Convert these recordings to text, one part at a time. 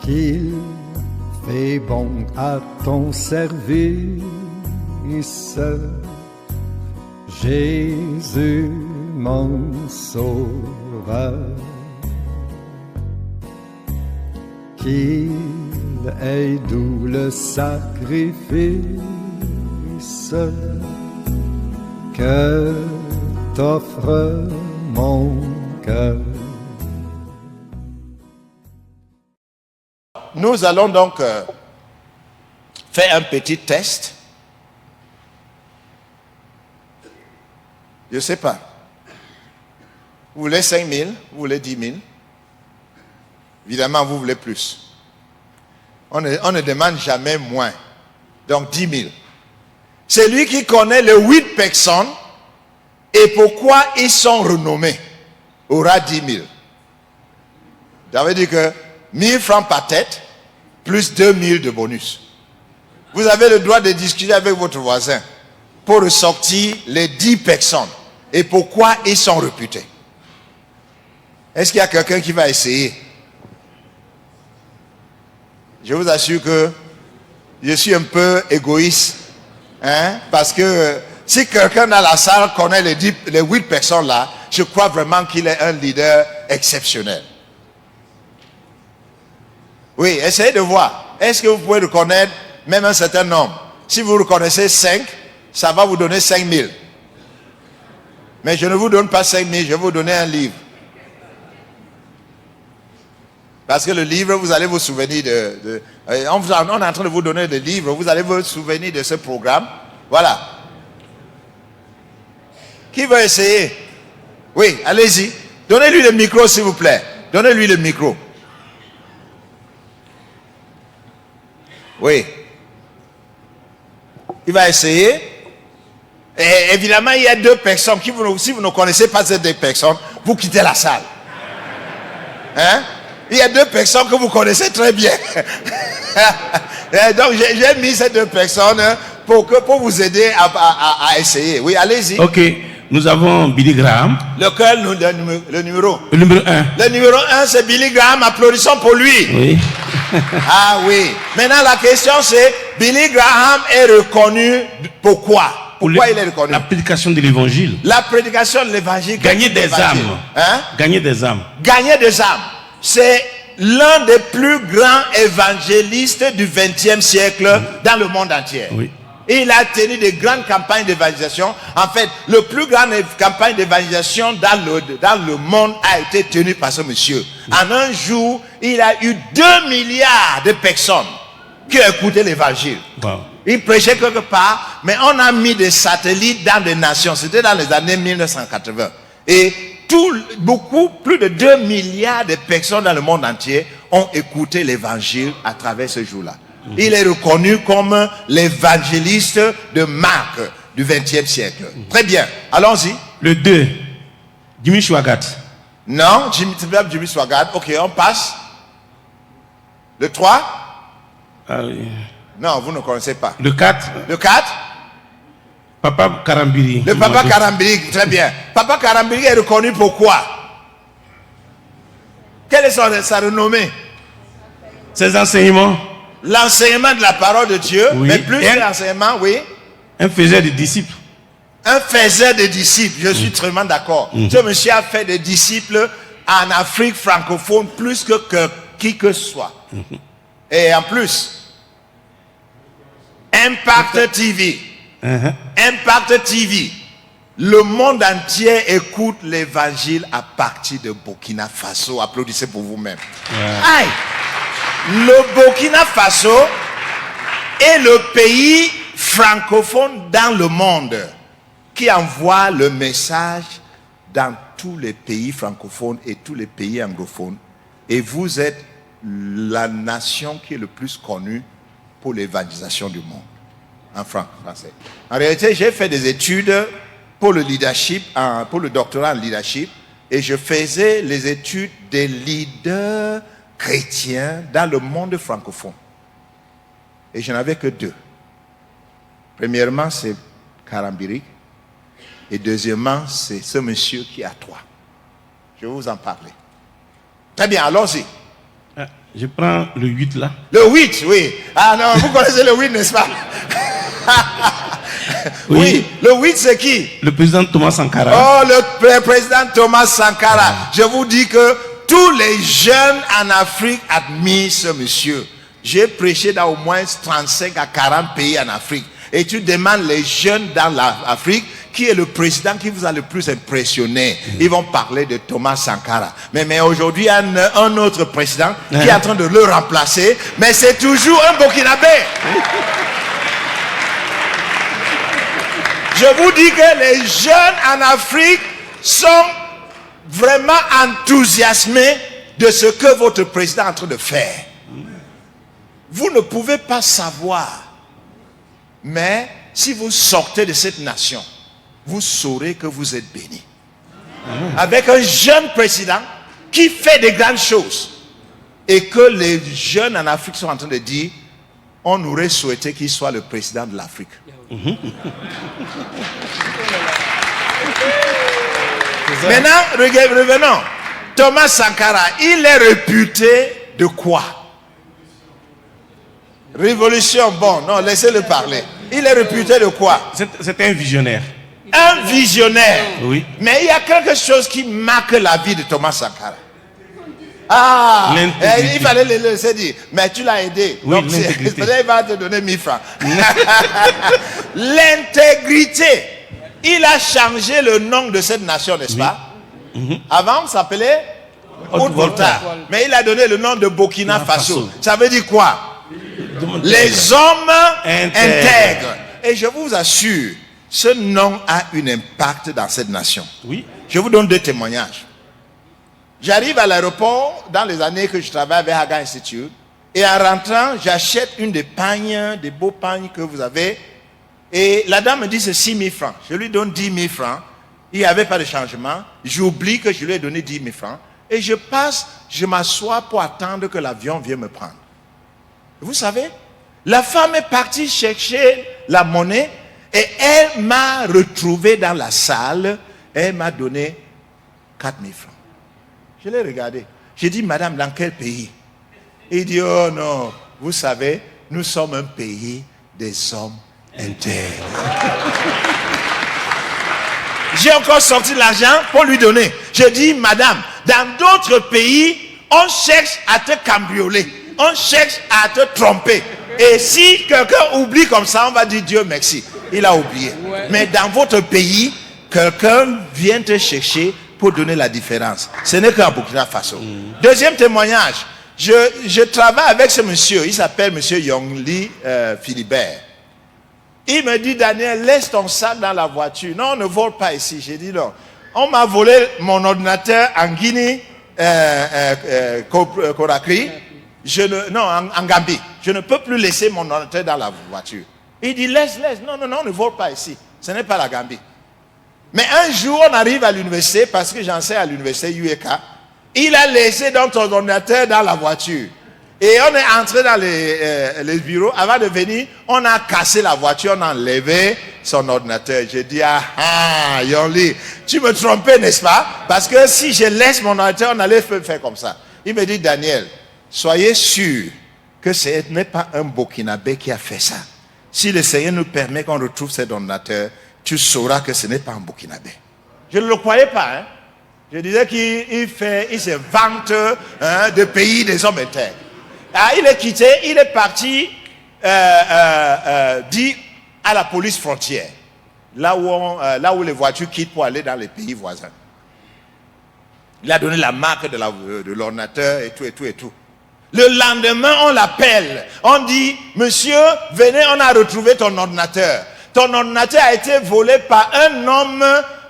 qu'il fait bon à ton service. Jésus, mon sauveur, qu'il est doux le sacrifice que t'offre mon cœur. Nous allons donc faire un petit test. Je ne sais pas. Vous voulez 5 000? Vous voulez 10 000? Évidemment, vous voulez plus. On ne demande jamais moins. Donc 10 000. Celui qui connaît les 8 personnes et pourquoi ils sont renommés aura 10 000. Ça veut dire que 1 000 francs par tête plus 2 000 de bonus. Vous avez le droit de discuter avec votre voisin pour ressortir les 10 personnes et pourquoi ils sont réputés. Est-ce qu'il y a quelqu'un qui va essayer? Je vous assure que je suis un peu égoïste. Parce que si quelqu'un dans la salle connaît les 8 personnes là, je crois vraiment qu'il est un leader exceptionnel. Oui, essayez de voir. Est-ce que vous pouvez reconnaître même un certain nombre? Si vous reconnaissez 5, ça va vous donner 5 000. Mais je ne vous donne pas 5 000, je vais vous donner un livre. Parce que le livre, vous allez vous souvenir on est en train de vous donner le livre, vous allez vous souvenir de ce programme. Voilà. Qui veut essayer? Oui, allez-y. Donnez-lui le micro, s'il vous plaît. Donnez-lui le micro. Oui. Il va essayer. Et évidemment, il y a 2 personnes. Si vous ne connaissez pas ces 2 personnes, vous quittez la salle. Il y a 2 personnes que vous connaissez très bien. Donc, j'ai mis ces 2 personnes pour vous aider à essayer. Oui, allez-y. Ok, nous avons Billy Graham. Lequel, le numéro? Le numéro 1. Le numéro 1, c'est Billy Graham. Applaudissons pour lui. Oui. Ah oui. Maintenant, la question c'est, Billy Graham est reconnu pourquoi? Pourquoi il est reconnu? La prédication de l'évangile. La prédication de l'évangile. Gagner des âmes. Gagner des âmes. Gagner des âmes. C'est l'un des plus grands évangélistes du XXe siècle dans le monde entier. Oui. Il a tenu de grandes campagnes d'évangélisation. En fait, le plus grand campagne d'évangélisation dans le monde a été tenu par ce monsieur. En un jour, il a eu 2 milliards de personnes qui ont écouté l'évangile. Wow. Il prêchait quelque part, mais on a mis des satellites dans des nations. C'était dans les années 1980. Et plus de 2 milliards de personnes dans le monde entier ont écouté l'évangile à travers ce jour-là. Il est reconnu comme l'évangéliste de Marc du XXe siècle. Très bien, allons-y. Le 2, Jimmy Swaggart. Non, Jimmy Swaggart. Ok, on passe. Le 3. Oui. Non, vous ne connaissez pas. Le 4. Le 4. Papa Karambiri. Le Papa Karambiri, très bien. Papa Karambiri est reconnu pour quoi? Quelle est sa renommée? Ses enseignements. L'enseignement de la parole de Dieu, oui. Mais plus que l'enseignement, oui. Un faiseur de disciples. Un faiseur de disciples, je suis très d'accord. Ce monsieur a fait des disciples en Afrique francophone plus que qui que ce soit. Et en plus, Impact TV. Impact TV. Le monde entier écoute l'évangile à partir de Burkina Faso. Applaudissez pour vous-même. Aïe! Le Burkina Faso est le pays francophone dans le monde qui envoie le message dans tous les pays francophones et tous les pays anglophones. Et vous êtes la nation qui est le plus connue pour l'évangélisation du monde en français. En réalité, j'ai fait des études pour le leadership, pour le doctorat en leadership, et je faisais les études des leaders chrétiens dans le monde francophone. Et je n'avais que 2. Premièrement, c'est Karambiri. Et deuxièmement, c'est ce monsieur qui a 3. Je vais vous en parler. Très bien, allons-y. Je prends le 8 là. Le 8, oui. Ah non, vous connaissez le 8, n'est-ce pas? Oui, le 8 c'est qui? Le président Thomas Sankara. Oh, le président Thomas Sankara. Je vous dis que tous les jeunes en Afrique admirent ce monsieur. J'ai prêché dans au moins 35 à 40 pays en Afrique. Et tu demandes les jeunes dans l'Afrique qui est le président qui vous a le plus impressionné. Ils vont parler de Thomas Sankara. Mais aujourd'hui, il y a un autre président qui est en train de le remplacer. Mais c'est toujours un Burkinabé. Je vous dis que les jeunes en Afrique sont vraiment enthousiasmés de ce que votre président est en train de faire. Vous ne pouvez pas savoir. Mais si vous sortez de cette nation, vous saurez que vous êtes bénis. Avec un jeune président qui fait de grandes choses. Et que les jeunes en Afrique sont en train de dire, on aurait souhaité qu'il soit le président de l'Afrique. Maintenant, revenons. Thomas Sankara, il est réputé de quoi? Révolution, bon, non, laissez-le parler. Il est réputé de quoi? C'est un visionnaire. Un visionnaire. Oui. Mais il y a quelque chose qui marque la vie de Thomas Sankara. Ah, il fallait le laisser dire. Mais tu l'as aidé. Oui, donc l'intégrité. Il va te donner 1000 francs. L'intégrité. Il a changé le nom de cette nation, n'est-ce pas? Avant, on s'appelait Haute-Volta. Mais il a donné le nom de Burkina Faso. Ça veut dire quoi? Les hommes intègres. Et je vous assure, ce nom a un impact dans cette nation. Oui. Je vous donne 2 témoignages. J'arrive à l'aéroport dans les années que je travaille avec Haga Institute. Et en rentrant, j'achète une des pagnes, des beaux pagnes que vous avez. Et la dame me dit c'est 6 000 francs. Je lui donne 10 000 francs. Il n'y avait pas de changement. J'oublie que je lui ai donné 10 000 francs. Et je passe, je m'assois pour attendre que l'avion vienne me prendre. Vous savez, la femme est partie chercher la monnaie et elle m'a retrouvé dans la salle. Elle m'a donné 4 000 francs. Je l'ai regardé. J'ai dit, madame, dans quel pays? Il dit, oh non, vous savez, nous sommes un pays des hommes intègres. J'ai encore sorti l'argent pour lui donner. Je dis, madame, dans d'autres pays, on cherche à te cambrioler. On cherche à te tromper. Et si quelqu'un oublie comme ça, on va dire Dieu merci. Il a oublié. Ouais. Mais dans votre pays, quelqu'un vient te chercher pour donner la différence. Ce n'est qu'un Burkina Faso. Deuxième témoignage. Je travaille avec ce monsieur. Il s'appelle monsieur Yongli Philibert. Il me dit, Daniel, laisse ton sac dans la voiture. Non, on ne vole pas ici. J'ai dit non. On m'a volé mon ordinateur en Guinée, Conakry. En Gambie. Je ne peux plus laisser mon ordinateur dans la voiture. Il dit, laisse. Non, on ne vole pas ici. Ce n'est pas la Gambie. Mais un jour, on arrive à l'université, parce que j'enseigne à l'université UEK. Il a laissé donc son ordinateur dans la voiture. Et on est entré dans les bureaux. Avant de venir, on a cassé la voiture, on a enlevé son ordinateur. J'ai dit, Yonli, tu me trompais, n'est-ce pas? Parce que si je laisse mon ordinateur, on allait faire comme ça. Il me dit, Daniel, soyez sûr que ce n'est pas un Burkinabé qui a fait ça. Si le Seigneur nous permet qu'on retrouve cet ordinateur, tu sauras que ce n'est pas un Burkinabé. Je ne le croyais pas, hein. Je disais qu'il se vante de pays des hommes intègres. Il est quitté, il est parti, dit à la police frontière, là où les voitures quittent pour aller dans les pays voisins. Il a donné la marque de l'ordinateur et tout. Le lendemain, on l'appelle. On dit, monsieur, venez, on a retrouvé ton ordinateur. Ton ordinateur a été volé par un homme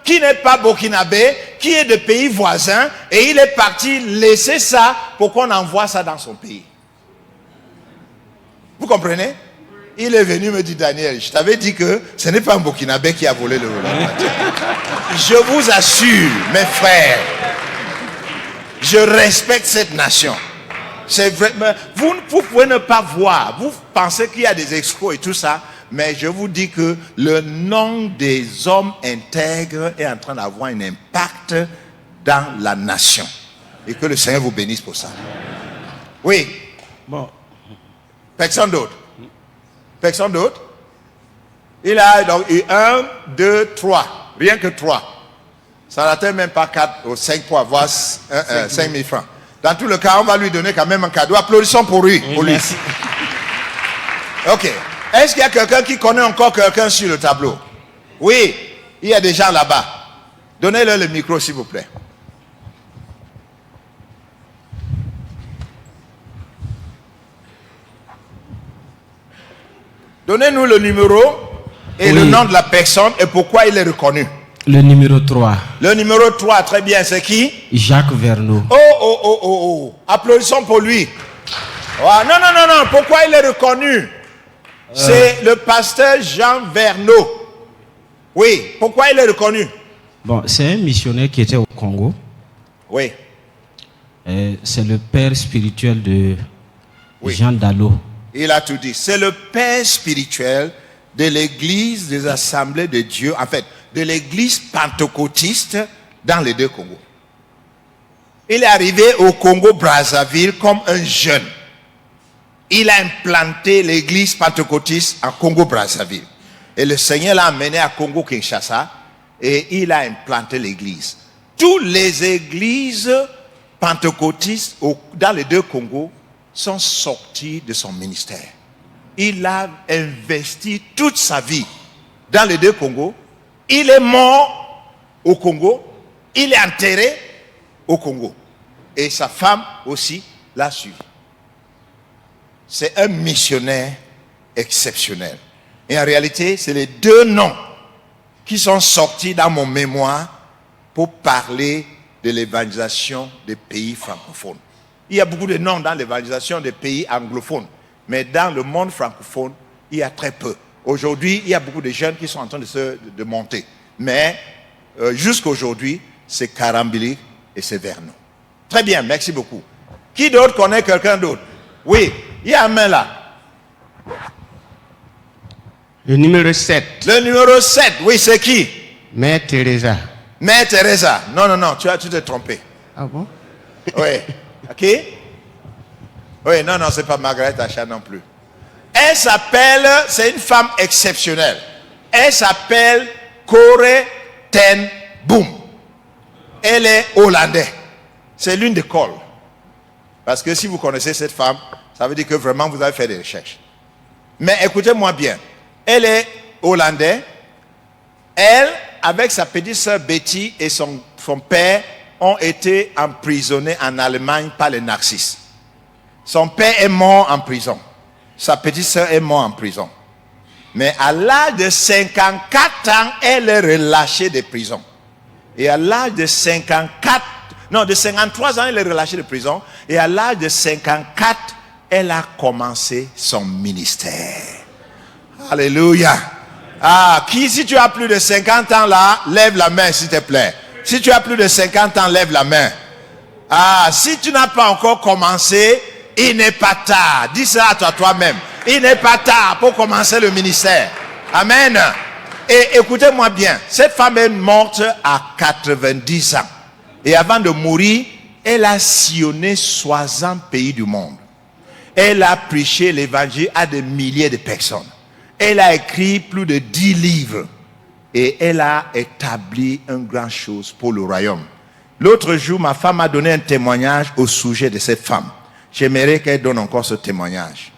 qui n'est pas burkinabé, qui est de pays voisins, et il est parti laisser ça pour qu'on envoie ça dans son pays. Vous comprenez? Il est venu me dire, Daniel, je t'avais dit que ce n'est pas un burkinabé qui a volé le ordinateur. Je vous assure, mes frères, je respecte cette nation. C'est vrai, vous pouvez ne pas voir, vous pensez qu'il y a des expos et tout ça, mais je vous dis que le nom des hommes intègres est en train d'avoir un impact dans la nation. Et que le Seigneur vous bénisse pour ça. Oui. Bon. Personne d'autre. Personne d'autre. Il a donc eu 1, 2, 3. Rien que 3. Ça n'atteint même pas 4 ou 5 pour avoir 5 000 francs. Dans tout le cas, on va lui donner quand même un cadeau. Applaudissons pour lui. Oui, pour lui. merci. Ok. Est-ce qu'il y a quelqu'un qui connaît encore quelqu'un sur le tableau? Oui. Il y a des gens là-bas. Donnez-leur le micro, s'il vous plaît. Donnez-nous le numéro et le nom de la personne et pourquoi il est reconnu. Le numéro 3. Le numéro 3, très bien, c'est qui? Jacques Verneau. Oh. Applaudissons pour lui. Oh, non. Pourquoi il est reconnu? C'est le pasteur Jean Verneau. Oui, pourquoi il est reconnu? Bon, c'est un missionnaire qui était au Congo. Oui. C'est le père spirituel de Jean Dallot. Il a tout dit. C'est le père spirituel de l'église des assemblées de Dieu, en fait, de l'église pentecôtiste dans les deux Congos. Il est arrivé au Congo-Brazzaville comme un jeune. Il a implanté l'église pentecôtiste en Congo-Brazzaville. Et le Seigneur l'a amené à Congo-Kinshasa et il a implanté l'église. Toutes les églises pentecôtistes dans les deux Congos sont sorties de son ministère. Il a investi toute sa vie dans les deux Congos. Il est mort au Congo. Il est enterré au Congo. Et sa femme aussi l'a suivi. C'est un missionnaire exceptionnel. Et en réalité, c'est les deux noms qui sont sortis dans mon mémoire pour parler de l'évangélisation des pays francophones. Il y a beaucoup de noms dans l'évangélisation des pays anglophones. Mais dans le monde francophone, il y a très peu. Aujourd'hui, il y a beaucoup de jeunes qui sont en train de monter. Mais jusqu'à aujourd'hui, c'est Karambili et c'est Verneau. Très bien, merci beaucoup. Qui d'autre connaît quelqu'un d'autre? Oui, il y a un main là. Le numéro 7. Le numéro 7, oui, c'est qui? Mère Teresa. Mère Teresa. Non, tu t'es trompé. Ah bon? Oui. Ok? Oui, non, c'est pas Margaret Achat non plus. Elle s'appelle, c'est une femme exceptionnelle. Elle s'appelle Corrie ten Boom. Elle est hollandaise. C'est l'une des Cole. Parce que si vous connaissez cette femme, ça veut dire que vraiment vous avez fait des recherches. Mais écoutez-moi bien. Elle est hollandaise. Elle, avec sa petite sœur Betty et son père, ont été emprisonnés en Allemagne par les nazis. Son père est mort en prison. Sa petite sœur est morte en prison. Mais à l'âge de 54 ans, elle est relâchée de prison. Et à l'âge de 53 ans, elle est relâchée de prison. Et à l'âge de 54, elle a commencé son ministère. Alléluia. Si tu as plus de 50 ans là, lève la main s'il te plaît. Si tu as plus de 50 ans, lève la main. Si tu n'as pas encore commencé, il n'est pas tard. Dis ça à toi-même. Il n'est pas tard pour commencer le ministère. Amen. Et écoutez-moi bien. Cette femme est morte à 90 ans. Et avant de mourir, elle a sillonné 60 pays du monde. Elle a prêché l'évangile à des milliers de personnes. Elle a écrit plus de 10 livres. Et elle a établi une grande chose pour le royaume. L'autre jour, ma femme a donné un témoignage au sujet de cette femme. J'aimerais qu'elle donne encore ce témoignage.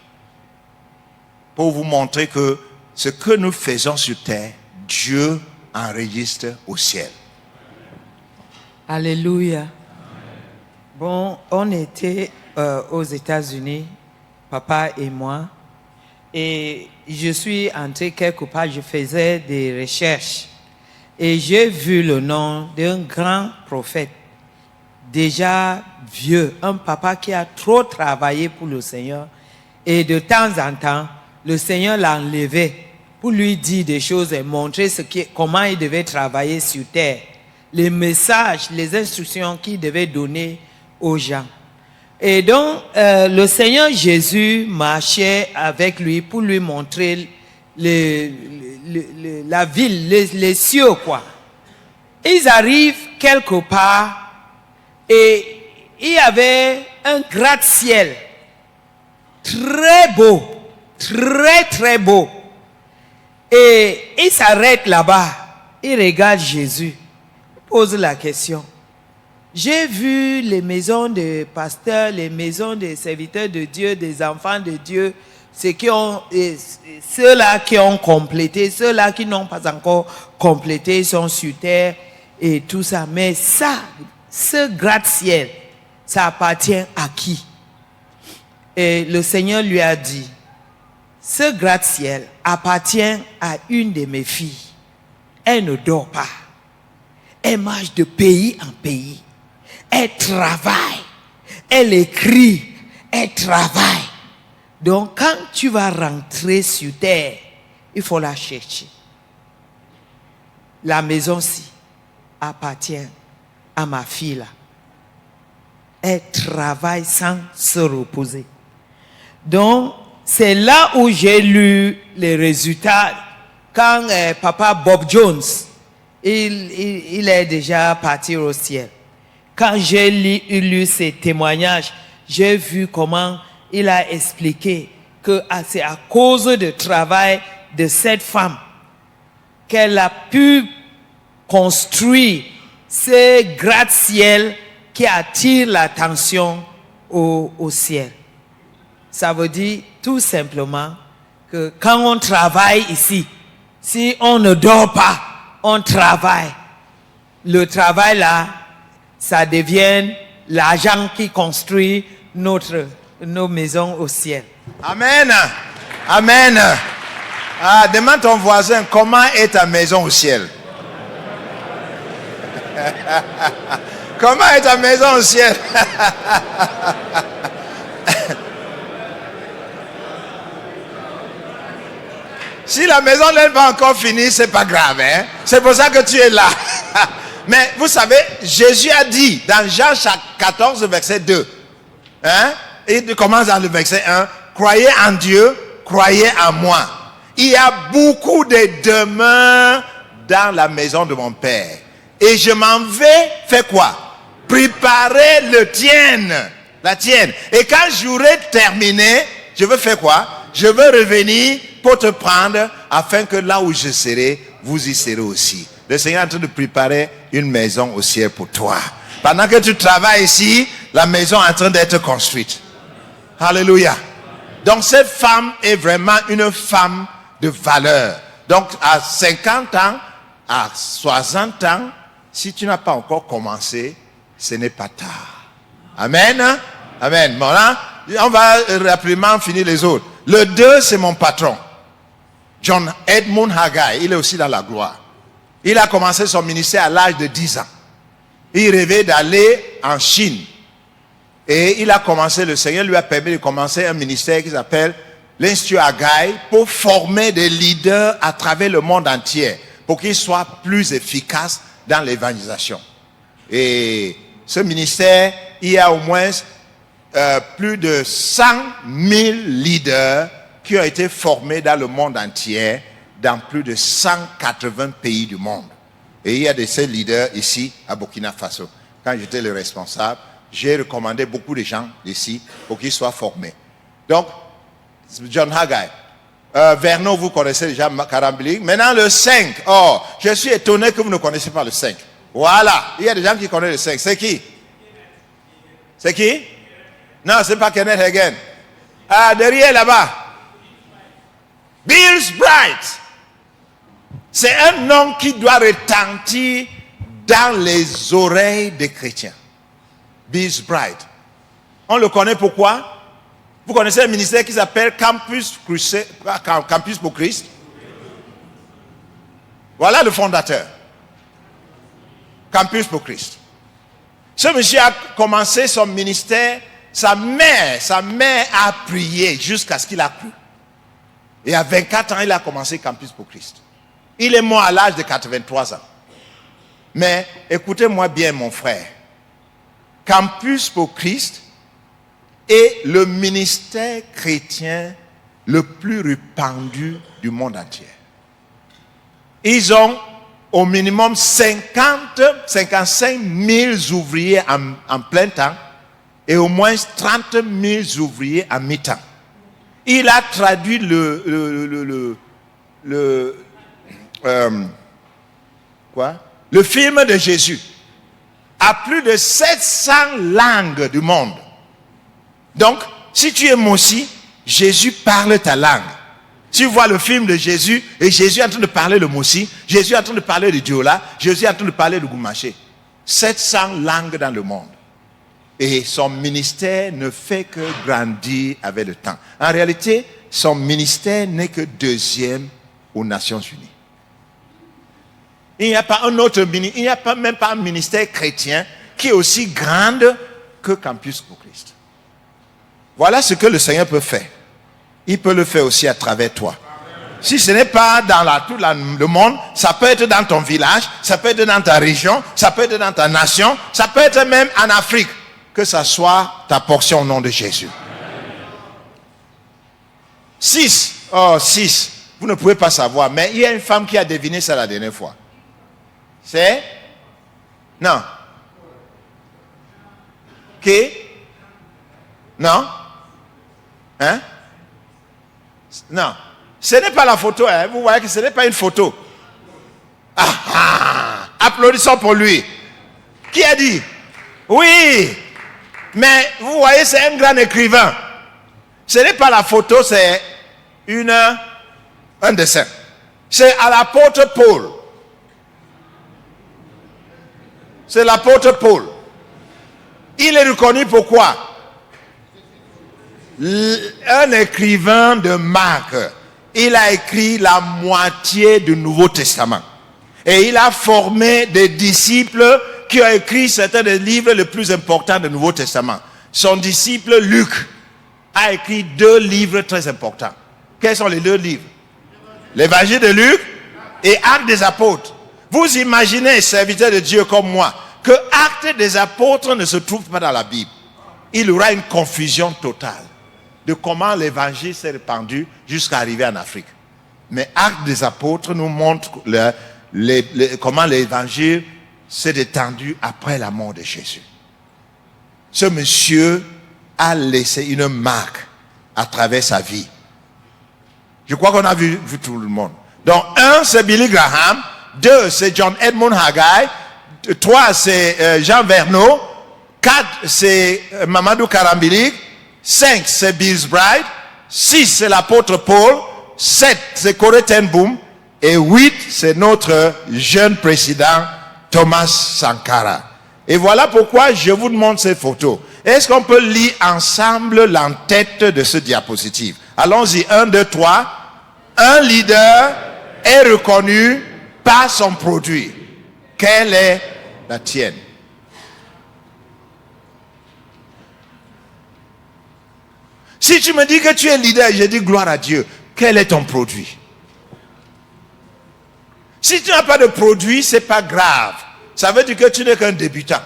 Pour vous montrer que ce que nous faisons sur terre, Dieu enregistre au ciel. Alléluia. Bon, on était aux États-Unis, papa et moi. Et je suis entré quelque part, je faisais des recherches. Et j'ai vu le nom d'un grand prophète, déjà vieux, un papa qui a trop travaillé pour le Seigneur. Et de temps en temps, le Seigneur l'a enlevé pour lui dire des choses et montrer comment il devait travailler sur terre. Les messages, les instructions qu'il devait donner aux gens. Et donc, le Seigneur Jésus marchait avec lui pour lui montrer la ville, les cieux, quoi. Ils arrivent quelque part et il y avait un gratte-ciel très beau, très très beau. Et il s'arrête là-bas, il regarde Jésus, pose la question. J'ai vu les maisons des pasteurs, les maisons des serviteurs de Dieu, des enfants de Dieu, ceux-là qui ont complété, ceux-là qui n'ont pas encore complété sont sur terre et tout ça. Mais ça, ce gratte-ciel, ça appartient à qui? Et le Seigneur lui a dit, ce gratte-ciel appartient à une de mes filles. Elle ne dort pas. Elle marche de pays en pays. Elle travaille. Elle écrit. Elle travaille. Donc, quand tu vas rentrer sur terre, il faut la chercher. La maison-ci appartient à ma fille là. Elle travaille sans se reposer. Donc, c'est là où j'ai lu les résultats. Quand papa Bob Jones, il est déjà parti au ciel. Quand j'ai lu ses témoignages, j'ai vu comment il a expliqué que c'est à cause du travail de cette femme qu'elle a pu construire ces gratte-ciel qui attirent l'attention au ciel. Ça veut dire tout simplement que quand on travaille ici, si on ne dort pas, on travaille. Le travail là, ça devient l'argent qui construit nos maisons au ciel. Amen. Amen. Ah, demande ton voisin, comment est ta maison au ciel? Comment est ta maison au ciel? Si la maison n'est pas encore finie, c'est pas grave. Hein? C'est pour ça que tu es là. Mais vous savez, Jésus a dit dans Jean 14, verset 2. Hein? Il commence dans le verset 1. Croyez en Dieu, croyez en moi. Il y a beaucoup de demeures dans la maison de mon Père. Et je m'en vais faire quoi? Préparer la tienne. Et quand j'aurai terminé, je veux faire quoi? Je veux revenir pour te prendre, afin que là où je serai, vous y serez aussi. Le Seigneur est en train de préparer une maison au ciel pour toi. Pendant que tu travailles ici, la maison est en train d'être construite. Alléluia. Donc cette femme est vraiment une femme de valeur. Donc à 50 ans, à 60 ans, si tu n'as pas encore commencé, ce n'est pas tard. Amen. Amen. Bon, là, on va rapidement finir les autres. Le 2, c'est mon patron. John Edmund Haggai, il est aussi dans la gloire. Il a commencé son ministère à l'âge de 10 ans. Il rêvait d'aller en Chine. Et il a commencé, le Seigneur lui a permis de commencer un ministère qui s'appelle l'Institut Haggai pour former des leaders à travers le monde entier, pour qu'ils soient plus efficaces dans l'évangélisation. Et ce ministère, il y a au moins plus de 100 000 leaders qui ont été formés dans le monde entier, dans plus de 180 pays du monde. Et il y a de ces leaders ici à Burkina Faso. Quand j'étais le responsable, j'ai recommandé beaucoup de gens ici pour qu'ils soient formés. Donc, John Haggai. Verno, vous connaissez déjà Karambili. Maintenant le 5. Oh, je suis étonné que vous ne connaissez pas le 5. Voilà, il y a des gens qui connaissent le 5. C'est qui? C'est qui? Non, c'est pas Kenneth Hagin. Ah, derrière là-bas. Bill Bright. C'est un nom qui doit retentir dans les oreilles des chrétiens. Bill Bright. On le connaît pourquoi? Vous connaissez un ministère qui s'appelle Campus pour Christ? Voilà le fondateur. Campus pour Christ. Ce monsieur a commencé son ministère. Sa mère a prié jusqu'à ce qu'il a cru. Et à 24 ans, il a commencé Campus pour Christ. Il est mort à l'âge de 83 ans. Mais écoutez-moi bien, mon frère. Campus pour Christ est le ministère chrétien le plus répandu du monde entier. Ils ont au minimum 55 000 ouvriers en plein temps et au moins 30 000 ouvriers en mi-temps. il a traduit le film de Jésus à plus de 700 langues du monde. Donc, si tu es Mossi, Jésus parle ta langue. Si tu vois le film de Jésus, et Jésus est en train de parler le Mossi, Jésus est en train de parler de Diola, Jésus est en train de parler de Goumaché. 700 langues dans le monde. Et son ministère ne fait que grandir avec le temps. En réalité, son ministère n'est que deuxième aux Nations Unies. Il n'y a pas un autre ministère, il n'y a même pas un ministère chrétien qui est aussi grand que Campus pour Christ. Voilà ce que le Seigneur peut faire. Il peut le faire aussi à travers toi. Si ce n'est pas dans tout le monde, ça peut être dans ton village, ça peut être dans ta région, ça peut être dans ta nation, ça peut être même en Afrique. Que ça soit ta portion au nom de Jésus. 6. Oh, 6. Vous ne pouvez pas savoir, mais il y a une femme qui a deviné ça la dernière fois. C'est? Non. Qui? Non? Hein? Non. Ce n'est pas la photo, hein? Vous voyez que ce n'est pas une photo. Applaudissons pour lui. Qui a dit? Oui. Mais vous voyez, c'est un grand écrivain. Ce n'est pas la photo, c'est un dessin. C'est à l'apôtre Paul. C'est l'apôtre Paul. Il est reconnu pourquoi? Un écrivain de Marc. Il a écrit la moitié du Nouveau Testament. Et il a formé des disciples qui a écrit certains des livres les plus importants du Nouveau Testament. Son disciple Luc a écrit 2 livres très importants. Quels sont les 2 livres? L'Évangile de Luc et Actes des Apôtres. Vous imaginez, serviteurs de Dieu comme moi, que Actes des Apôtres ne se trouve pas dans la Bible. Il y aura une confusion totale de comment l'Évangile s'est répandu jusqu'à arriver en Afrique. Mais Actes des Apôtres nous montre comment l'Évangile s'est étendu après la mort de Jésus. Ce monsieur a laissé une marque à travers sa vie. Je crois qu'on a vu tout le monde. Donc, 1, c'est Billy Graham. 2, c'est John Edmund Haggai. 3, c'est Jean Verneau. 4, c'est Mamadou Karambilik. 5, c'est Bills Bride. 6, c'est l'apôtre Paul. 7, c'est Corey ten Boom. Et 8, c'est notre jeune président Thomas Sankara. Et voilà pourquoi je vous montre ces photos. Est-ce qu'on peut lire ensemble l'entête de ce diapositive? Allons-y, 1, 2, 3. Un leader est reconnu par son produit. Quelle est la tienne? Si tu me dis que tu es leader, je dis gloire à Dieu. Quel est ton produit? Si tu n'as pas de produit, ce n'est pas grave. Ça veut dire que tu n'es qu'un débutant.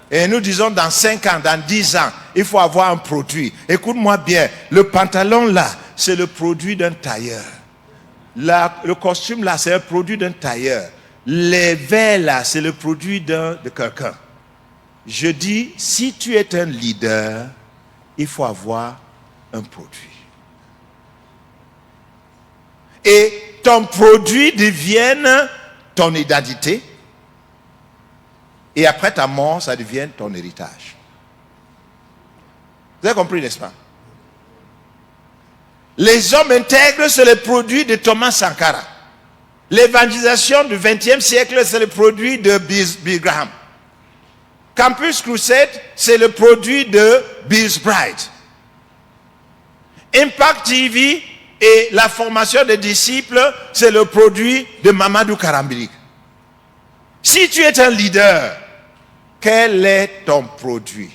Et nous disons dans 5 ans, dans 10 ans, il faut avoir un produit. Écoute-moi bien, le pantalon là, c'est le produit d'un tailleur. Le costume là, c'est un produit d'un tailleur. Les verres là, c'est le produit de quelqu'un. Je dis, si tu es un leader, il faut avoir un produit. Et ton produit devienne ton identité. Et après ta mort, ça devient ton héritage. Vous avez compris, n'est-ce pas? Les hommes intègres, c'est le produit de Thomas Sankara. L'évangélisation du XXe siècle, c'est le produit de Billy Graham. Campus Crusade, c'est le produit de Bills Bride. Impact TV et la formation des disciples, c'est le produit de Mamadou Karambilik. Si tu es un leader, quel est ton produit?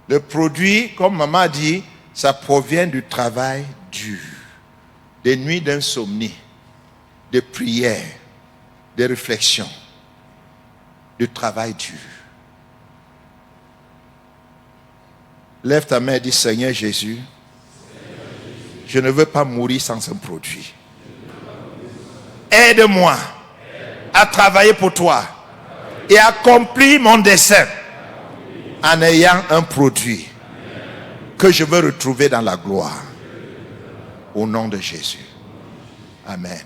Le produit, comme maman dit, ça provient du travail dur, des nuits d'insomnie, de prières, de réflexions, du travail dur. Lève ta main et dis, Seigneur Jésus, je ne veux pas mourir sans un produit. Aide-moi à travailler pour toi et accomplir mon dessein en ayant un produit que je veux retrouver dans la gloire. Au nom de Jésus. Amen.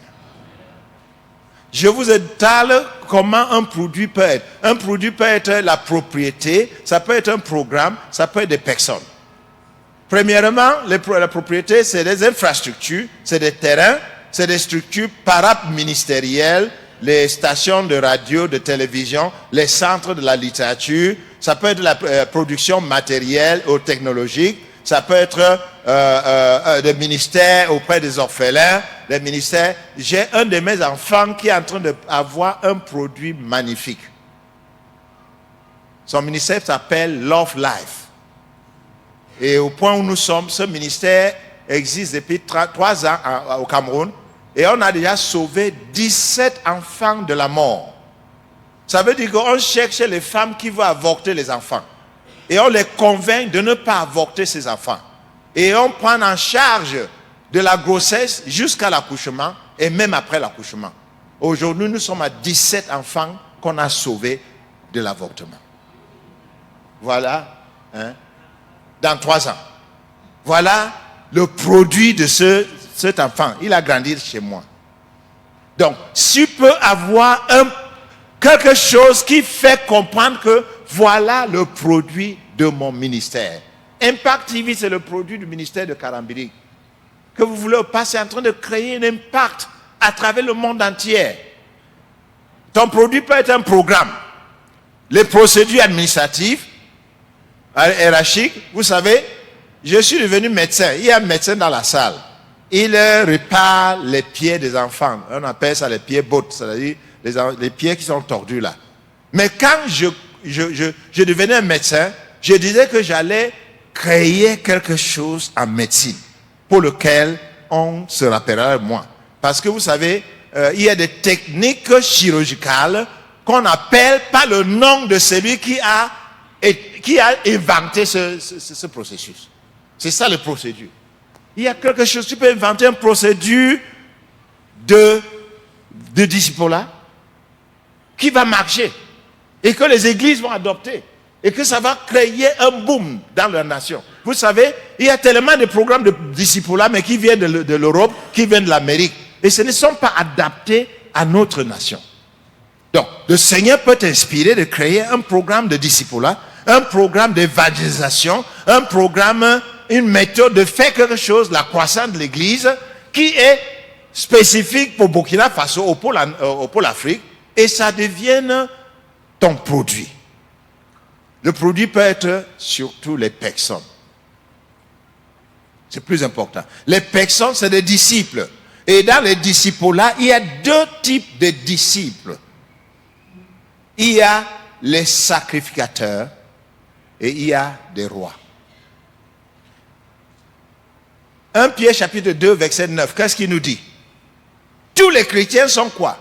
Je vous étale comment un produit peut être. Un produit peut être la propriété, ça peut être un programme, ça peut être des personnes. Premièrement, la propriété, c'est des infrastructures, c'est des terrains, c'est des structures paraministérielles, les stations de radio, de télévision, les centres de la littérature, ça peut être la production matérielle ou technologique, ça peut être des ministères auprès des orphelins, des ministères. J'ai un de mes enfants qui est en train d'avoir un produit magnifique. Son ministère s'appelle Love Life. Et au point où nous sommes, ce ministère existe depuis 3 ans au Cameroun. Et on a déjà sauvé 17 enfants de la mort. Ça veut dire qu'on cherche les femmes qui vont avorter les enfants. Et on les convainc de ne pas avorter ces enfants. Et on prend en charge de la grossesse jusqu'à l'accouchement et même après l'accouchement. Aujourd'hui, nous sommes à 17 enfants qu'on a sauvés de l'avortement. Voilà, hein, dans 3 ans. Voilà le produit de cet enfant. Il a grandi chez moi. Donc, si tu peux avoir quelque chose qui fait comprendre que voilà le produit de mon ministère. Impact TV, c'est le produit du ministère de Karambiri. Que vous voulez pas, c'est en train de créer un impact à travers le monde entier. Ton produit peut être un programme. Les procédures administratives, hiérarchiques, vous savez, je suis devenu médecin. Il y a un médecin dans la salle. Il répare les pieds des enfants. On appelle ça les pieds bottes, c'est-à-dire les pieds qui sont tordus là. Mais quand je devenais un médecin, je disais que j'allais créer quelque chose en médecine pour lequel on se rappellera de moi. Parce que vous savez, il y a des techniques chirurgicales qu'on appelle par le nom de celui qui a inventé ce processus. C'est ça le procédure. Il y a quelque chose, tu peux inventer une procédure de disciple-là qui va marcher et que les églises vont adopter et que ça va créer un boom dans la nation. Vous savez, il y a tellement de programmes de disciple-là mais qui viennent de l'Europe, qui viennent de l'Amérique et ce ne sont pas adaptés à notre nation. Donc, le Seigneur peut t'inspirer de créer un programme de disciple-là, un programme d'évangélisation, un programme, une méthode de faire quelque chose, la croissance de l'Église, qui est spécifique pour Burkina Faso, au pôle Afrique, et ça devienne ton produit. Le produit peut être surtout les personnes. C'est plus important. Les personnes, c'est des disciples. Et dans les disciples-là, il y a 2 types de disciples. Il y a les sacrificateurs et il y a des rois. 1 Pierre chapitre 2 verset 9, qu'est-ce qu'il nous dit? Tous les chrétiens sont quoi?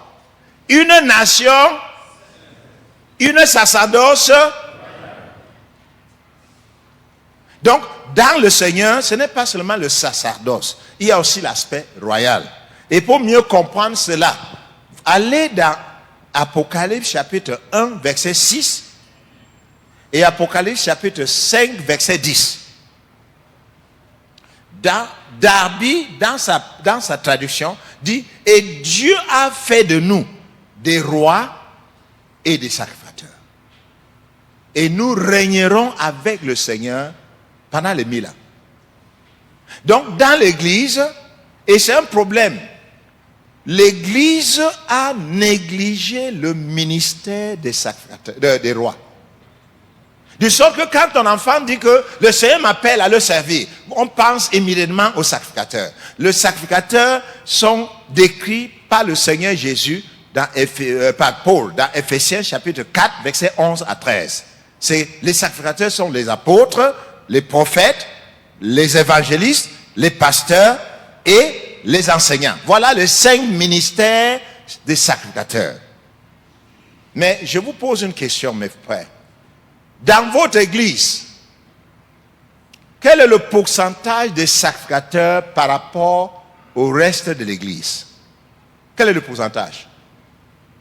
Une nation, une sacerdoce. Donc, dans le Seigneur, ce n'est pas seulement le sacerdoce, il y a aussi l'aspect royal. Et pour mieux comprendre cela, allez dans Apocalypse chapitre 1 verset 6 et Apocalypse chapitre 5 verset 10. Darby, dans sa traduction, dit « Et Dieu a fait de nous des rois et des sacrificateurs. Et nous régnerons avec le Seigneur pendant les 1000 ans. » Donc, dans l'Église, et c'est un problème, l'Église a négligé le ministère des sacrificateurs, des rois. De sorte que quand ton enfant dit que le Seigneur m'appelle à le servir, on pense immédiatement aux sacrificateurs. Les sacrificateurs sont décrits par le Seigneur Jésus, par Paul, dans Ephésiens chapitre 4, versets 11 à 13. Les sacrificateurs sont les apôtres, les prophètes, les évangélistes, les pasteurs et les enseignants. Voilà les 5 ministères des sacrificateurs. Mais je vous pose une question, mes frères. Dans votre église, quel est le pourcentage des sacrificateurs par rapport au reste de l'église? Quel est le pourcentage?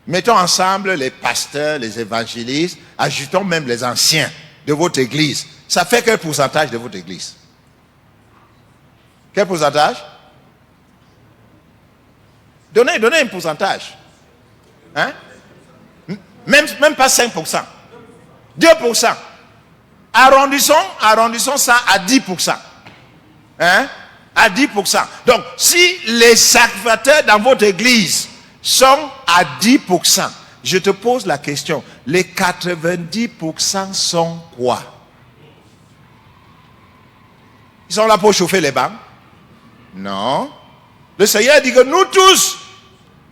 Mettons ensemble les pasteurs, les évangélistes, ajoutons même les anciens. de votre église, ça fait quel pourcentage de votre église? Quel pourcentage? Donnez un pourcentage. Hein? Même pas 5%. 2%. Arrondissons ça à 10%. Hein? À 10%. Donc, si les sacrificateurs dans votre église sont à 10%, je te pose la question, les 90% sont quoi? Ils sont là pour chauffer les bancs? Non. Le Seigneur dit que nous tous,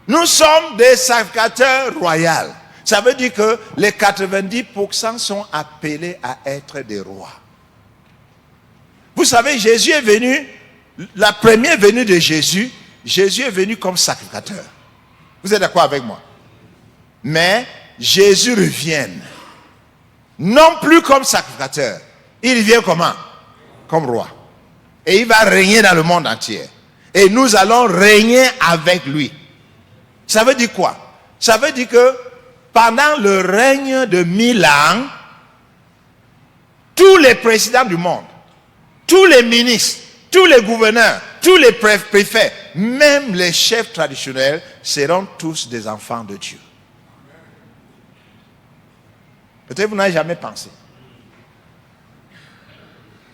nous sommes des sacrificateurs royaux. Ça veut dire que les 90% sont appelés à être des rois. Vous savez, Jésus est venu, la première venue de Jésus est venu comme sacrificateur. Vous êtes d'accord avec moi? Mais Jésus revient, non plus comme sacrificateur. Il vient comment? Comme roi. Et il va régner dans le monde entier. Et nous allons régner avec lui. Ça veut dire quoi? Ça veut dire que pendant le règne de 1000 ans, tous les présidents du monde, tous les ministres, tous les gouverneurs, tous les préfets, même les chefs traditionnels seront tous des enfants de Dieu. Peut-être vous n'avez jamais pensé.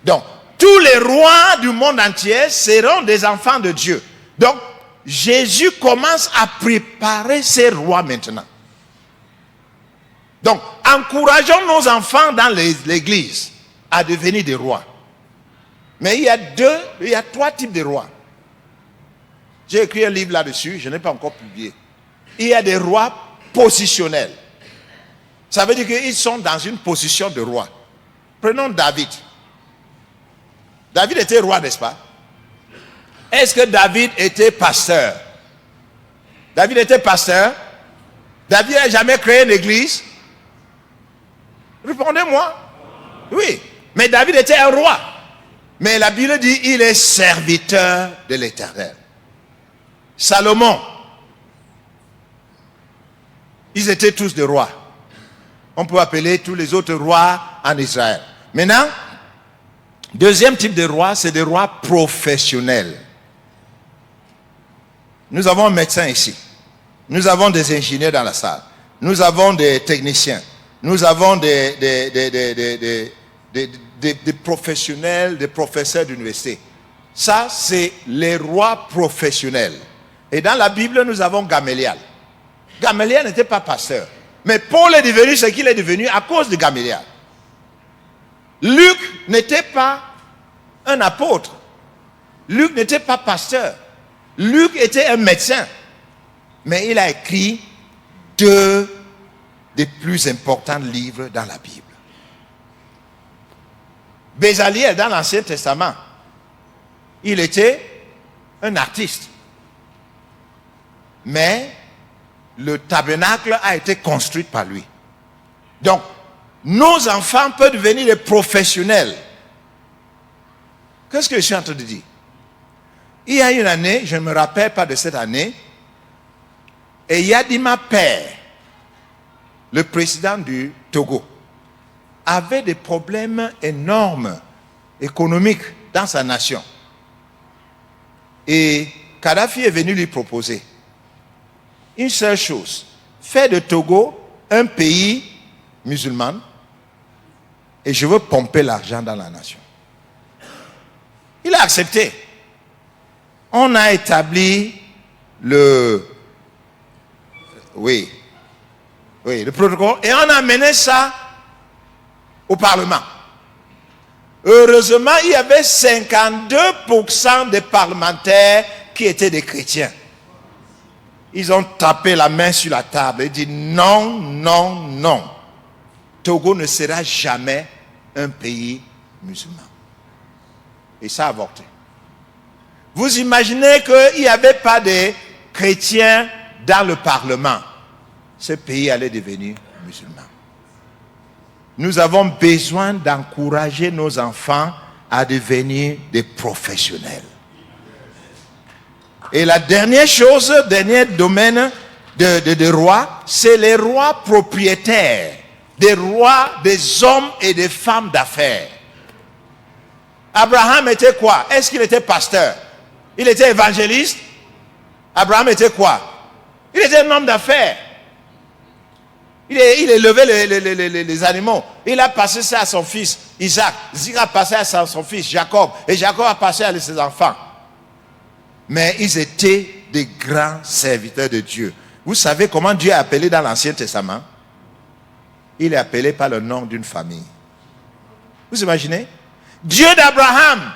Donc, tous les rois du monde entier seront des enfants de Dieu. Donc, Jésus commence à préparer ces rois maintenant. Donc, encourageons nos enfants dans l'église à devenir des rois. Mais il y a 3 types de rois. J'ai écrit un livre là-dessus, je n'ai pas encore publié. Il y a des rois positionnels. Ça veut dire qu'ils sont dans une position de roi. Prenons David. David était roi, n'est-ce pas? Est-ce que David était pasteur? David était pasteur? David n'a jamais créé une église? Répondez-moi. Oui. Mais David était un roi. Mais la Bible dit il est serviteur de l'Éternel. Salomon. Ils étaient tous des rois. On peut appeler tous les autres rois en Israël. Maintenant, deuxième type de roi, c'est des rois professionnels. Nous avons un médecin ici. Nous avons des ingénieurs dans la salle. Nous avons des techniciens. Nous avons des professionnels, des professeurs d'université. Ça, c'est les rois professionnels. Et dans la Bible, nous avons Gamaliel. Gamaliel n'était pas pasteur. Mais Paul est devenu ce qu'il est devenu à cause de Gamaliel. Luc n'était pas un apôtre. Luc n'était pas pasteur. Luc était un médecin. Mais il a écrit 2 des plus importants livres dans la Bible. Bezaliel dans l'Ancien Testament, il était un artiste. Mais le tabernacle a été construit par lui. Donc, nos enfants peuvent devenir des professionnels. Qu'est-ce que je suis en train de dire? Il y a une année, je ne me rappelle pas de cette année, et Yadima Père, le président du Togo, avait des problèmes énormes économiques dans sa nation. Et Kadhafi est venu lui proposer une seule chose: faire de Togo un pays musulman, et je veux pomper l'argent dans la nation. Il a accepté. On a établi le protocole, et on a mené ça au Parlement. Heureusement, il y avait 52% des parlementaires qui étaient des chrétiens. Ils ont tapé la main sur la table et dit non, non, non. Togo ne sera jamais un pays musulman. Et ça a avorté. Vous imaginez qu'il n'y avait pas de chrétiens dans le Parlement. Ce pays allait devenir musulman. Nous avons besoin d'encourager nos enfants à devenir des professionnels. Et la dernière chose, dernier domaine de rois, c'est les rois propriétaires. des rois, des hommes et des femmes d'affaires. Abraham était quoi? Est-ce qu'il était pasteur? Il était évangéliste? Abraham était quoi? Il était un homme d'affaires. Il élevait les animaux. Il a passé ça à son fils Isaac. Isaac a passé à son fils Jacob. Et Jacob a passé à ses enfants. Mais ils étaient des grands serviteurs de Dieu. Vous savez comment Dieu est appelé dans l'Ancien Testament? Il est appelé par le nom d'une famille. Vous imaginez? Dieu d'Abraham,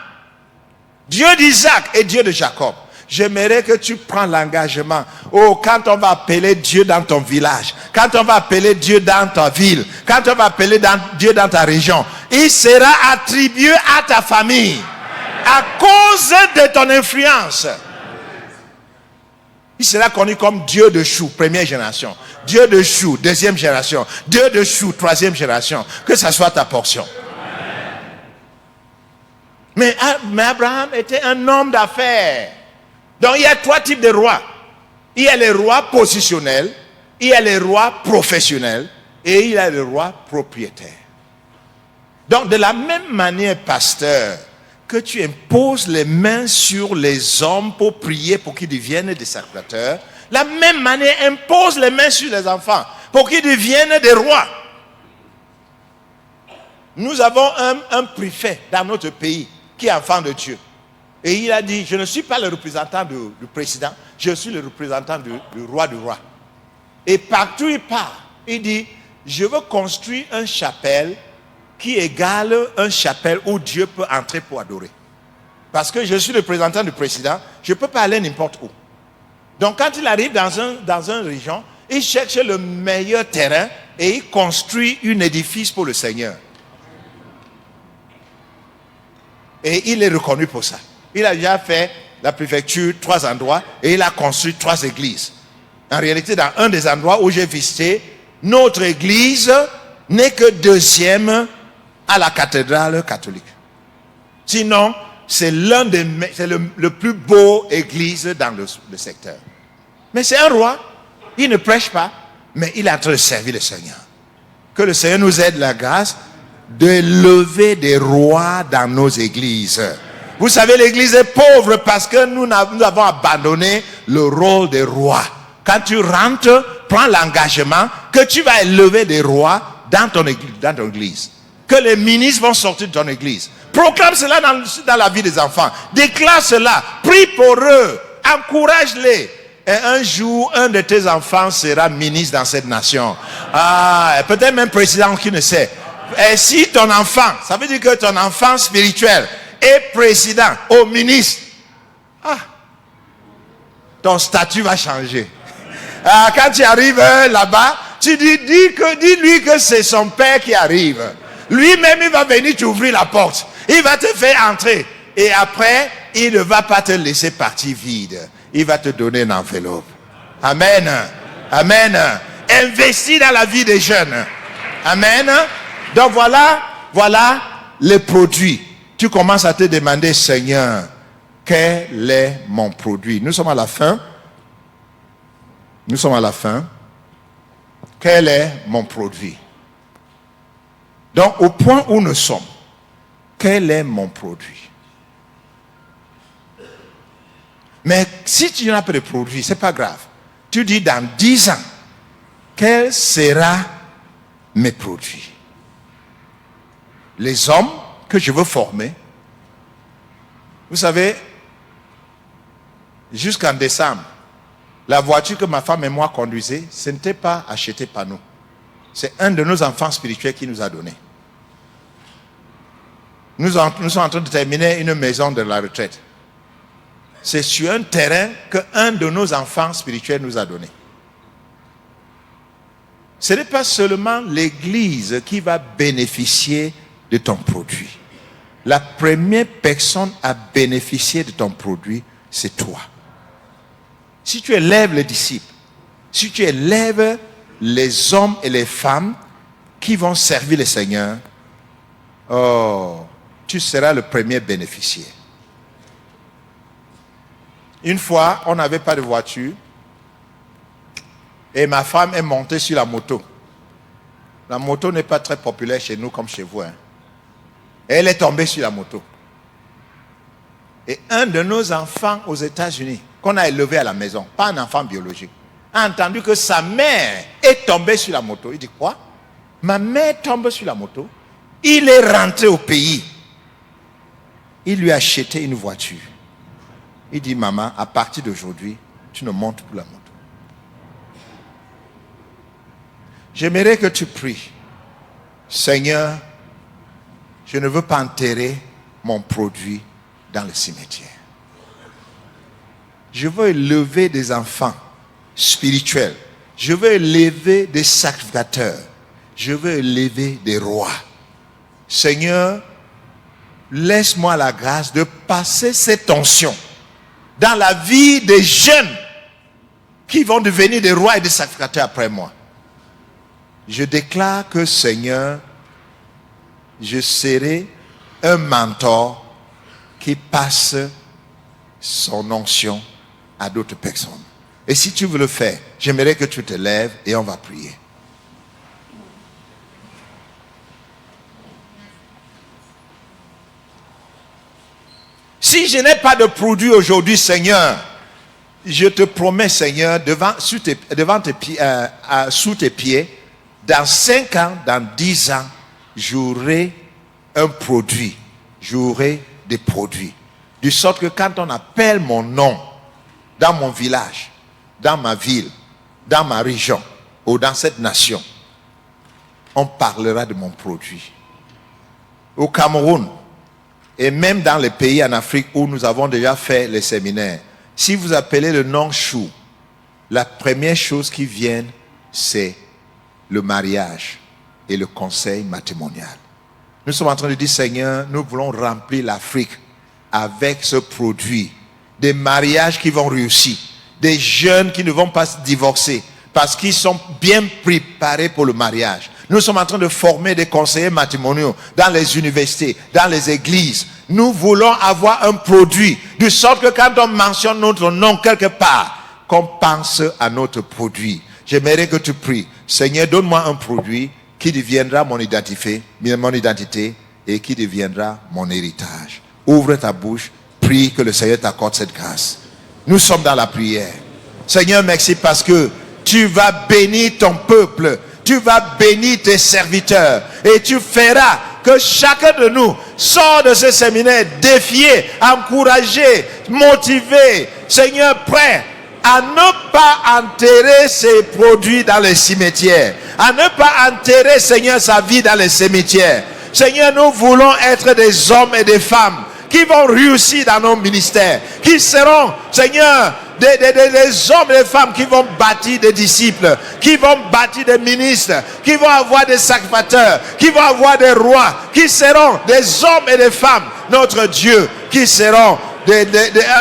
Dieu d'Isaac et Dieu de Jacob. J'aimerais que tu prends l'engagement. Oh, quand on va appeler Dieu dans ton village, quand on va appeler Dieu dans ta ville, quand on va appeler Dieu dans ta région, il sera attribué à ta famille à cause de ton influence. Il sera connu comme Dieu de Chou, première génération. Dieu de Chou, deuxième génération. Dieu de Chou, troisième génération. Que ça soit ta portion. Mais Abraham était un homme d'affaires. Donc il y a 3 types de rois. Il y a les rois positionnels, il y a les rois professionnels et il y a les rois propriétaires. Donc de la même manière, pasteur, que tu imposes les mains sur les hommes pour prier pour qu'ils deviennent des sacrificateurs, la même manière impose les mains sur les enfants pour qu'ils deviennent des rois. Nous avons un préfet dans notre pays qui est enfant de Dieu. Et il a dit, je ne suis pas le représentant du président, je suis le représentant du roi du roi. Et partout il part, il dit, je veux construire une chapelle qui égale une chapelle où Dieu peut entrer pour adorer. Parce que je suis le représentant du président, je ne peux pas aller n'importe où. Donc quand il arrive dans une région, il cherche le meilleur terrain et il construit un édifice pour le Seigneur. Et il est reconnu pour ça. Il a déjà fait la préfecture 3 endroits et il a construit 3 églises. En réalité, dans un des endroits où j'ai visité, notre église n'est que 2e à la cathédrale catholique. Sinon, c'est le plus beau église dans le secteur. Mais c'est un roi. Il ne prêche pas, mais il est en train de servir le Seigneur. Que le Seigneur nous aide la grâce de lever des rois dans nos églises. Vous savez, l'église est pauvre parce que nous avons abandonné le rôle des rois. Quand tu rentres, prends l'engagement que tu vas élever des rois dans ton église. Que les ministres vont sortir de ton église. Proclame cela dans la vie des enfants. Déclare cela. Prie pour eux. Encourage-les. Et un jour, un de tes enfants sera ministre dans cette nation. Peut-être même président qui ne sait. Et si ton enfant, ça veut dire que ton enfant spirituel est président ou ministre, ton statut va changer. Quand tu arrives là-bas, tu dis-lui que c'est son père qui arrive. Lui-même, il va venir t'ouvrir la porte. Il va te faire entrer. Et après, il ne va pas te laisser partir vide. Il va te donner une enveloppe. Amen. Amen. Investis dans la vie des jeunes. Amen. Donc voilà les produits. Tu commences à te demander, Seigneur, quel est mon produit? Nous sommes à la fin. Nous sommes à la fin. Quel est mon produit? Donc, au point où nous sommes, quel est mon produit? Mais si tu n'as pas de produit, ce n'est pas grave. Tu dis dans 10 ans, quel sera mes produits? Les hommes que je veux former. Vous savez, jusqu'en décembre, la voiture que ma femme et moi conduisaient, ce n'était pas acheté par nous. C'est un de nos enfants spirituels qui nous a donné. Nous sommes en train de terminer une maison de la retraite. C'est sur un terrain qu'un de nos enfants spirituels nous a donné. Ce n'est pas seulement l'église qui va bénéficier de ton produit. La première personne à bénéficier de ton produit, c'est toi. Si tu élèves les disciples, si tu élèves les hommes et les femmes qui vont servir le Seigneur, tu seras le premier bénéficiaire. Une fois, on n'avait pas de voiture et ma femme est montée sur la moto. La moto n'est pas très populaire chez nous comme chez vous. Hein. Et elle est tombée sur la moto. Et un de nos enfants aux États-Unis, qu'on a élevé à la maison, pas un enfant biologique, a entendu que sa mère est tombée sur la moto. Il dit quoi? Ma mère tombe sur la moto. Il est rentré au pays. Il lui a acheté une voiture. Il dit, maman, à partir d'aujourd'hui, tu ne montes plus la moto. J'aimerais que tu pries. Seigneur, je ne veux pas enterrer mon produit dans le cimetière. Je veux élever des enfants spirituels. Je veux élever des sacrificateurs. Je veux élever des rois. Seigneur, laisse-moi la grâce de passer cette tension dans la vie des jeunes qui vont devenir des rois et des sacrificateurs après moi. Je déclare que, Seigneur, je serai un mentor qui passe son onction à d'autres personnes. Et si tu veux le faire, j'aimerais que tu te lèves et on va prier. Si je n'ai pas de produit aujourd'hui, Seigneur, je te promets, Seigneur, sous tes pieds, dans 5 ans, dans 10 ans, j'aurai un produit, j'aurai des produits. De sorte que quand on appelle mon nom dans mon village, dans ma ville, dans ma région ou dans cette nation, on parlera de mon produit. Au Cameroun, et même dans les pays en Afrique où nous avons déjà fait les séminaires, si vous appelez le nom Chou, la première chose qui vient, c'est le mariage et le conseil matrimonial. Nous sommes en train de dire, Seigneur, nous voulons remplir l'Afrique avec ce produit. Des mariages qui vont réussir. Des jeunes qui ne vont pas se divorcer parce qu'ils sont bien préparés pour le mariage. Nous sommes en train de former des conseillers matrimoniaux dans les universités, dans les églises. Nous voulons avoir un produit, de sorte que quand on mentionne notre nom quelque part, qu'on pense à notre produit. J'aimerais que tu pries, Seigneur, donne-moi un produit qui deviendra mon identité et qui deviendra mon héritage. Ouvre ta bouche, prie que le Seigneur t'accorde cette grâce. Nous sommes dans la prière. Seigneur, merci parce que tu vas bénir ton peuple. Tu vas bénir tes serviteurs et tu feras que chacun de nous sort de ce séminaire défié, encouragé, motivé, Seigneur, prêt à ne pas enterrer ses produits dans les cimetières, à ne pas enterrer, Seigneur, sa vie dans les cimetières. Seigneur, nous voulons être des hommes et des femmes qui vont réussir dans nos ministères, qui seront, Seigneur, des hommes et des femmes qui vont bâtir des disciples, qui vont bâtir des ministres, qui vont avoir des sacrificateurs, qui vont avoir des rois, qui seront des hommes et des femmes, notre Dieu, qui seront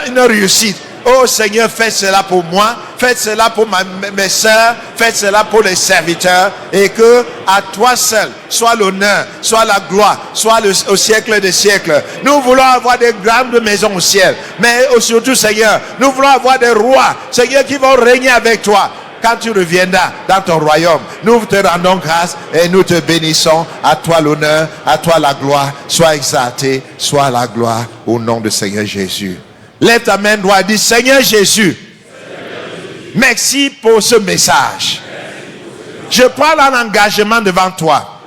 une réussite. Oh Seigneur, faites cela pour moi, faites cela pour mes sœurs, faites cela pour les serviteurs, et que à toi seul soit l'honneur, soit la gloire, soit au siècle des siècles. Nous voulons avoir des grandes maisons au ciel, mais surtout Seigneur, nous voulons avoir des rois, Seigneur, qui vont régner avec toi. Quand tu reviendras dans ton royaume, nous te rendons grâce et nous te bénissons. À toi l'honneur, à toi la gloire, sois exalté, soit la gloire au nom de Seigneur Jésus. Lève ta main droite et dis, Seigneur Jésus, merci pour ce message. Je prends un engagement devant toi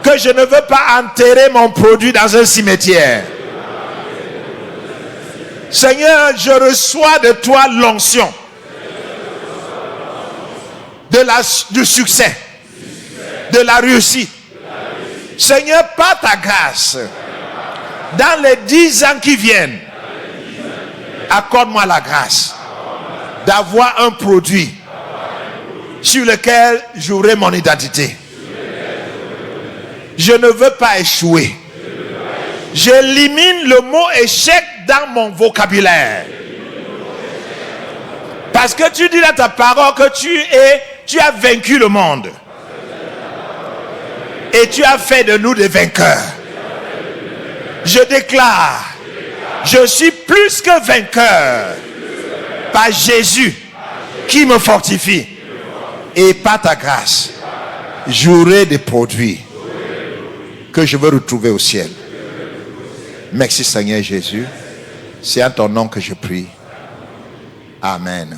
que je ne veux pas enterrer mon produit dans un cimetière. Seigneur, je reçois de toi l'onction du succès, de la réussite. Seigneur, par ta grâce, dans les 10 ans qui viennent, accorde-moi la grâce d'avoir un produit sur lequel j'aurai mon identité. Je ne veux pas échouer. J'élimine le mot échec dans mon vocabulaire. Parce que tu dis dans ta parole que tu as vaincu le monde. Et tu as fait de nous des vainqueurs. Je déclare, je suis plus que vainqueur par Jésus qui me fortifie. Et par ta grâce, J'aurai des produits que je veux retrouver au ciel. Merci Seigneur Jésus. C'est à ton nom que je prie. Amen.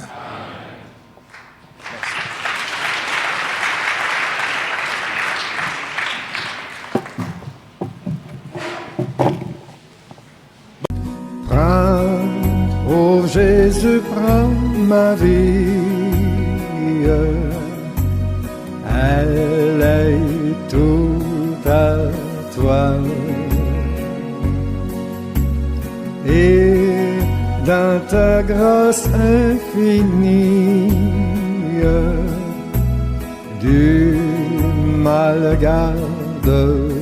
Prends, oh Jésus, prends ma vie. Elle est toute à toi. Et dans ta grâce infinie, du mal garde